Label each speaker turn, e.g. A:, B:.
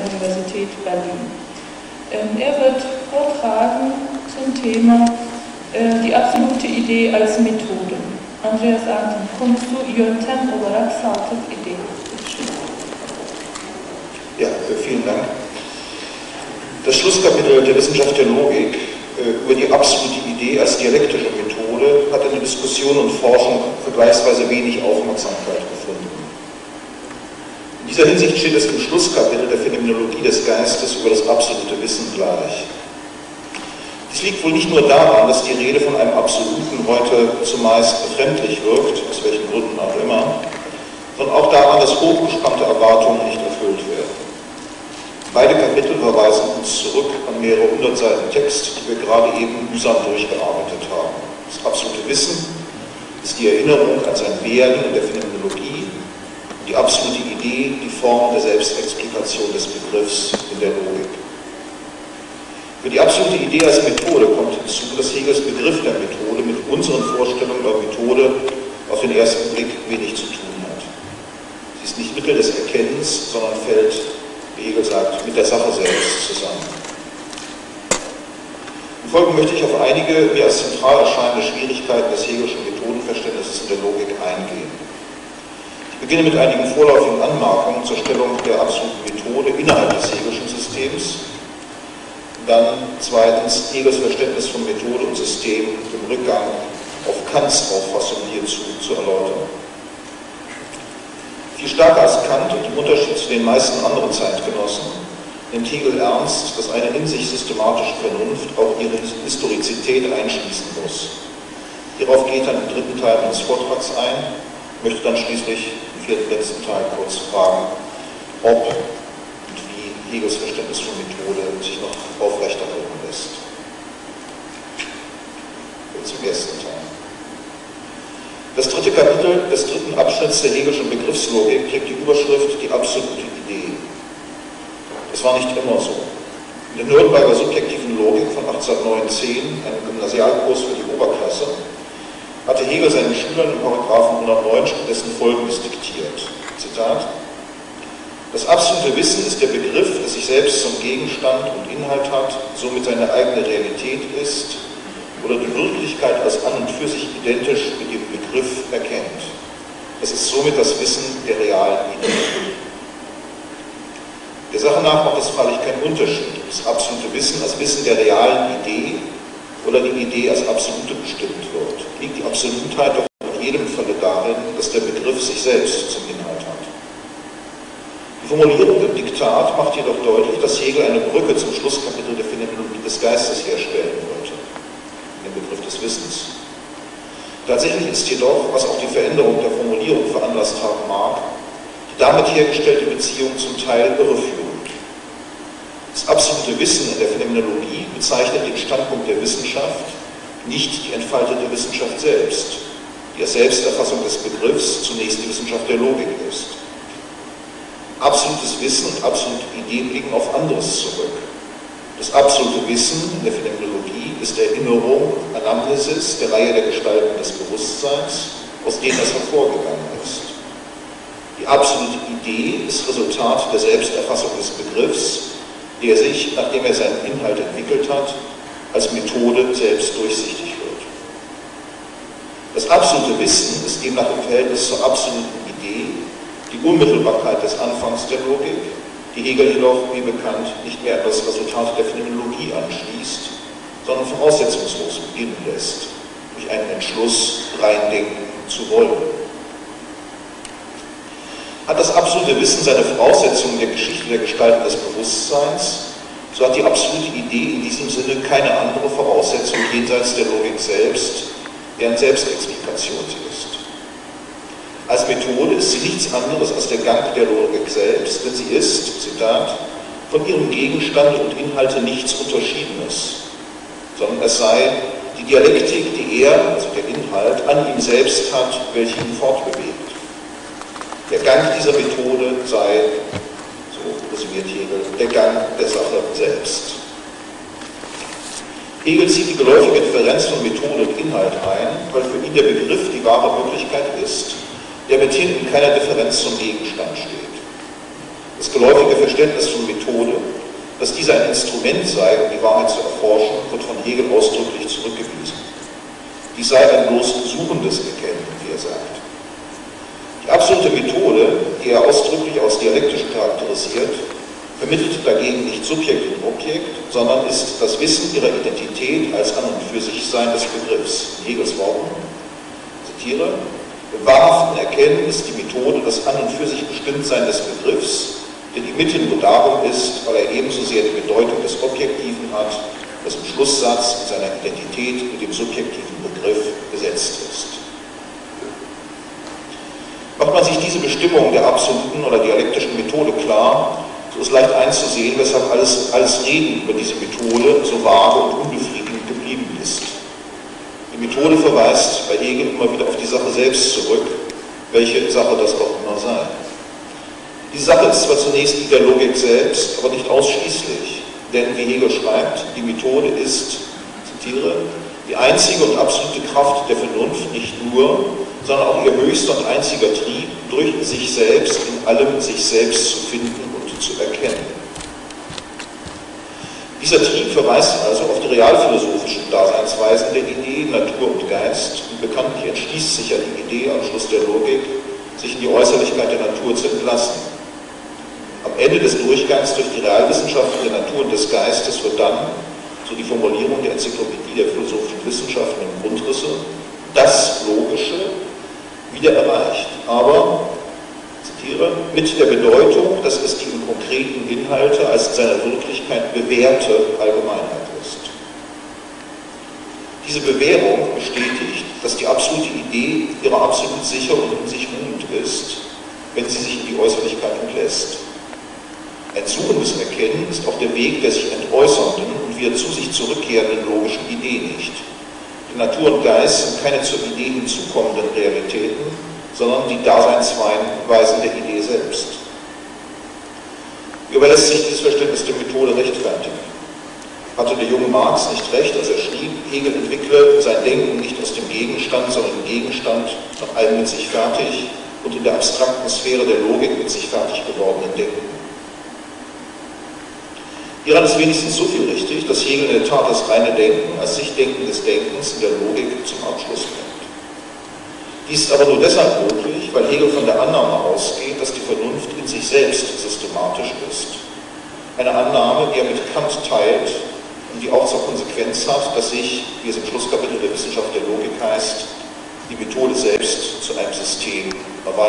A: Universität Berlin. Er wird vortragen zum Thema die absolute Idee als Methode. Andreas Anton, kommst du yöntem olarak sağlık idee?
B: Ja, vielen Dank. Das Schlusskapitel der Wissenschaft der Logik über die absolute Idee als dialektische Methode hat in der Diskussion und Forschung vergleichsweise wenig Aufmerksamkeit gefunden. In dieser Hinsicht steht es im Schlusskapitel der Phänomenologie des Geistes über das absolute Wissen gleich. Dies liegt wohl nicht nur daran, dass die Rede von einem Absoluten heute zumeist befremdlich wirkt, aus welchen Gründen auch immer, sondern auch daran, dass hochgespannte Erwartungen nicht erfüllt werden. Beide Kapitel verweisen uns zurück an mehrere hundert Seiten Text, die wir gerade eben mühsam durchgearbeitet haben. Das absolute Wissen ist die Erinnerung an sein Werden in der Phänomenologie, die absolute Idee, die Form der Selbstexplikation des Begriffs in der Logik. Für die absolute Idee als Methode kommt hinzu, dass Hegels Begriff der Methode mit unseren Vorstellungen über Methode auf den ersten Blick wenig zu tun hat. Sie ist nicht Mittel des Erkennens, sondern fällt, wie Hegel sagt, mit der Sache selbst zusammen. Im Folgenden möchte ich auf einige mir als zentral erscheinende Schwierigkeiten des Hegelschen Methodenverständnisses in der Logik eingehen. Ich beginne mit einigen vorläufigen Anmerkungen zur Stellung der absoluten Methode innerhalb des Hegelschen Systems. Dann zweitens Hegels Verständnis von Methode und System im Rückgang auf Kants Auffassung hierzu zu erläutern. Viel stärker als Kant und im Unterschied zu den meisten anderen Zeitgenossen nimmt Hegel ernst, dass eine in sich systematische Vernunft auch ihre Historizität einschließen muss. Hierauf geht er im dritten Teil meines Vortrags ein, möchte dann schließlich im vierten letzten Teil kurz fragen, ob und wie Hegels Verständnis von Methode sich noch aufrechterhalten lässt. Zum ersten Teil. Das dritte Kapitel des dritten Abschnitts der Hegelschen Begriffslogik trägt die Überschrift Die absolute Idee. Das war nicht immer so. In der Nürnberger subjektiven Logik von 1809-10, einem Gymnasialkurs für die Oberklasse, hatte Hegel seinen Schülern im Paragraphen 109 stattdessen Folgendes diktiert. Zitat: Das absolute Wissen ist der Begriff, der sich selbst zum Gegenstand und Inhalt hat, somit seine eigene Realität ist oder die Wirklichkeit als an und für sich identisch mit dem Begriff erkennt. Es ist somit das Wissen der realen Idee. Der Sache nach macht es freilich keinen Unterschied, ob das absolute Wissen als Wissen der realen Idee oder die Idee als absolute bestimmt wird. Liegt die Absolutheit doch in jedem Falle darin, dass der Begriff sich selbst zum Inhalt hat. Die Formulierung im Diktat macht jedoch deutlich, dass Hegel eine Brücke zum Schlusskapitel der Phänomenologie des Geistes herstellen wollte, den Begriff des Wissens. Tatsächlich ist jedoch, was auch die Veränderung der Formulierung veranlasst haben mag, die damit hergestellte Beziehung zum Teil irreführend. Das absolute Wissen in der Phänomenologie bezeichnet den Standpunkt der Wissenschaft, nicht die entfaltete Wissenschaft selbst, die als Selbsterfassung des Begriffs zunächst die Wissenschaft der Logik ist. Absolutes Wissen und absolute Ideen blicken auf anderes zurück. Das absolute Wissen in der Phänomenologie ist Erinnerung, Anamnesis der Reihe der Gestalten des Bewusstseins, aus denen es hervorgegangen ist. Die absolute Idee ist Resultat der Selbsterfassung des Begriffs, der sich, nachdem er seinen Inhalt entwickelt hat, als Methode selbst durchsichtig wird. Das absolute Wissen ist demnach im Verhältnis zur absoluten Idee die Unmittelbarkeit des Anfangs der Logik, die Hegel jedoch, wie bekannt, nicht mehr an das Resultat der Phänomenologie anschließt, sondern voraussetzungslos beginnen lässt, durch einen Entschluss reindenken zu wollen. Hat das absolute Wissen seine Voraussetzungen in der Geschichte der Gestalten des Bewusstseins, so hat die absolute Idee in diesem Sinne keine andere Voraussetzung jenseits der Logik selbst, deren Selbstexplikation sie ist. Als Methode ist sie nichts anderes als der Gang der Logik selbst, denn sie ist, Zitat, von ihrem Gegenstand und Inhalte nichts Unterschiedenes, sondern es sei die Dialektik, die er, also der Inhalt, an ihm selbst hat, welche ihn fortbewegt. Der Gang dieser Methode sei, so resümiert Hegel, der Gang der Sache selbst. Hegel zieht die geläufige Differenz von Methode und Inhalt ein, weil für ihn der Begriff die wahre Wirklichkeit ist, der mit hinten keiner Differenz zum Gegenstand steht. Das geläufige Verständnis von Methode Dass dieser ein Instrument sei, um die Wahrheit zu erforschen, wird von Hegel ausdrücklich zurückgewiesen. Dies sei ein bloß suchendes Erkennen, wie er sagt. Die absolute Methode, die er ausdrücklich als dialektisch charakterisiert, vermittelt dagegen nicht Subjekt und Objekt, sondern ist das Wissen ihrer Identität als an und für sich Sein des Begriffs. In Hegels Worten, zitiere, im wahrhaften Erkennen ist die Methode das an und für sich Bestimmtsein des Begriffs, der die Mitte nur darum ist, weil er ebenso sehr die Bedeutung des Objektiven hat, das im Schlusssatz in seiner Identität mit dem subjektiven Begriff gesetzt ist. Macht man sich diese Bestimmung der absoluten oder dialektischen Methode klar, so ist leicht einzusehen, weshalb alles Reden über diese Methode so vage und unbefriedigend geblieben ist. Die Methode verweist bei Hegel immer wieder auf die Sache selbst zurück, welche Sache das auch immer sei. Die Sache ist zwar zunächst die der Logik selbst, aber nicht ausschließlich, denn wie Hegel schreibt, die Methode ist, zitiere, die einzige und absolute Kraft der Vernunft, nicht nur, sondern auch ihr höchster und einziger Trieb, durch sich selbst in allem sich selbst zu finden und zu erkennen. Dieser Trieb verweist also auf die realphilosophischen Daseinsweisen der Idee, Natur und Geist, und bekanntlich entschließt sich ja die Idee am Schluss der Logik, sich in die Äußerlichkeit der Natur zu entlassen. Am Ende des Durchgangs durch die Realwissenschaften der Natur und des Geistes wird dann, so die Formulierung der Enzyklopädie der philosophischen Wissenschaften im Grundrisse, das Logische wieder erreicht. Aber, zitiere, mit der Bedeutung, dass es die im konkreten Inhalte als in seiner Wirklichkeit bewährte Allgemeinheit ist. Diese Bewährung bestätigt, dass die absolute Idee ihrer absolut sicher und in sich ruhend ist, wenn sie sich in die Äußerlichkeit entlässt. Ein suchendes Erkennen ist auch der Weg der sich entäußernden und wieder zu sich zurückkehrenden logischen Idee nicht. Die Natur und Geist sind keine zur Idee hinzukommenden Realitäten, sondern die Daseinsweisen der Idee selbst. Wie überlässt sich dieses Verständnis der Methode rechtfertigen? Hatte der junge Marx nicht recht, als er schrieb, Hegel entwickle sein Denken nicht aus dem Gegenstand, sondern im Gegenstand nach allem mit sich fertig und in der abstrakten Sphäre der Logik mit sich fertig gewordenen Denken? Hieran ist wenigstens so viel richtig, dass Hegel in der Tat das reine Denken als Sichtdenken des Denkens in der Logik zum Abschluss bringt. Dies ist aber nur deshalb möglich, weil Hegel von der Annahme ausgeht, dass die Vernunft in sich selbst systematisch ist. Eine Annahme, die er mit Kant teilt und die auch zur Konsequenz hat, dass sich, wie es im Schlusskapitel der Wissenschaft der Logik heißt, die Methode selbst zu einem System erweitert.